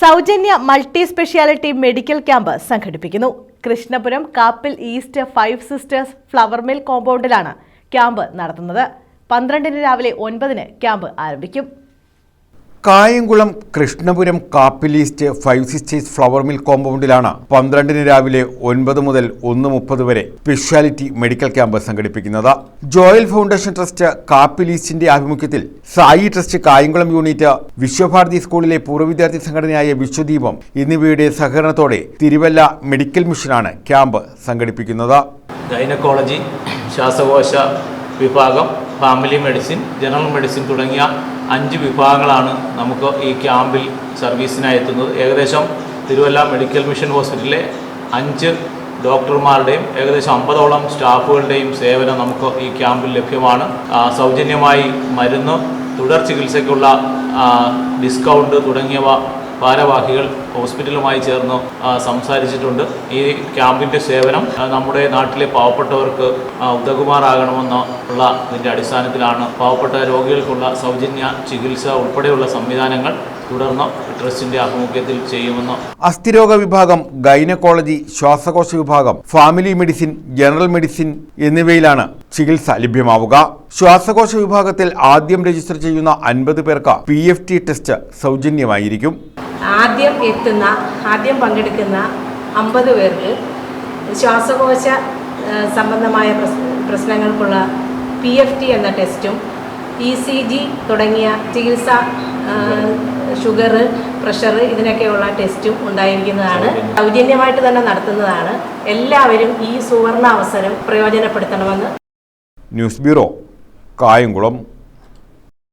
സൗജന്യ multi speciality medical camp സംഘടിപ്പിക്കുന്നു. Krishnapuram Kappil east 5 sisters flour mill കോമ്പൗണ്ടിലാണ് ക്യാമ്പ് നടത്തുന്നത്. 12 രാവിലെ 9 ക്യാമ്പ് ആരംഭിക്കും. Kayamkulam Krishnapuram Kappil east 5 sisters flour mill കോമ്പൗണ്ടിലാണ് 12 രാവിലെ 9 മുതൽ 1:30 വരെ സ്പെഷ്യാലിറ്റി മെഡിക്കൽ ക്യാമ്പ് സംഘടിപ്പിക്കുന്നത്. ജോയൽ ഫൗണ്ടേഷൻ ട്രസ്റ്റ് കാപ്പിൽ ഈസ്റ്റിന്റെ ആഭിമുഖ്യത്തിൽ സായി ട്രസ്റ്റ് കായംകുളം യൂണിറ്റ്, വിശ്വഭാരതി സ്കൂളിലെ പൂർവ്വ വിദ്യാർത്ഥി സംഘടനയായ വിശ്വദീപം എന്നിവയുടെ സഹകരണത്തോടെ തിരുവല്ല മെഡിക്കൽ മിഷനാണ് ക്യാമ്പ് സംഘടിപ്പിക്കുന്നത്. ഗൈനക്കോളജി, ശ്വാസകോശ വിഭാഗം, ഫാമിലി മെഡിസിൻ, ജനറൽ മെഡിസിൻ തുടങ്ങിയ 5 വിഭാഗങ്ങളാണ് നമുക്ക് ഈ ക്യാമ്പിൽ സർവീസിനായി എത്തുന്നത്. ഏകദേശം തിരുവല്ല മെഡിക്കൽ മിഷൻ ഹോസ്പിറ്റലിലെ 5 ഡോക്ടർമാരുടെയും ഏകദേശം 50ഓളം സ്റ്റാഫുകളുടെയും സേവനം നമുക്ക് ഈ ക്യാമ്പിൽ ലഭ്യമാണ്. സൗജന്യമായി മരുന്ന്, തുടർ ചികിത്സയ്ക്കുള്ള ഡിസ്കൗണ്ട് തുടങ്ങിയവ ഭാരവാഹികൾ ഹോസ്പിറ്റലുമായി ചേർന്ന് സംസാരിച്ചിട്ടുണ്ട്. ഈ ക്യാമ്പിൻ്റെ സേവനം നമ്മുടെ നാട്ടിലെ പാവപ്പെട്ടവർക്ക് ഉതകുമാറാകണമെന്ന് ഉള്ള ഇതിൻ്റെ അടിസ്ഥാനത്തിലാണ് പാവപ്പെട്ട രോഗികൾക്കുള്ള സൗജന്യ ചികിത്സ ഉൾപ്പെടെയുള്ള സംവിധാനങ്ങൾ തുടർന്ന് ട്രസ്റ്റിന്റെ ആഭിമുഖ്യത്തിൽ ചെയ്യുമെന്ന്. അസ്ഥിരോഗ വിഭാഗം, ഗൈനക്കോളജി, ശ്വാസകോശ വിഭാഗം, ഫാമിലി മെഡിസിൻ, ജനറൽ മെഡിസിൻ എന്നിവയിലാണ് ചികിത്സ ലഭ്യമാവുക. ശ്വാസകോശ വിഭാഗത്തിൽ ആദ്യം രജിസ്റ്റർ ചെയ്യുന്ന 50 പേർക്ക് PFT ടെസ്റ്റ് സൗജന്യമായിരിക്കും. ആദ്യം പങ്കെടുക്കുന്ന 50 പേർക്ക് ശ്വാസകോശ സംബന്ധമായ പ്രശ്നങ്ങൾക്കുള്ള PFT എന്ന ടെസ്റ്റും ECG തുടങ്ങിയ ചികിത്സ, ഷുഗർ, പ്രഷർ ഇതിനൊക്കെയുള്ള ടെസ്റ്റും ഉണ്ടായിരിക്കുന്നതാണ്. സൗജന്യമായിട്ട് തന്നെ നടത്തുന്നതാണ്. എല്ലാവരും ഈ സുവർണ അവസരം പ്രയോജനപ്പെടുത്തണമെന്ന്. News bureau, Kayamkulam.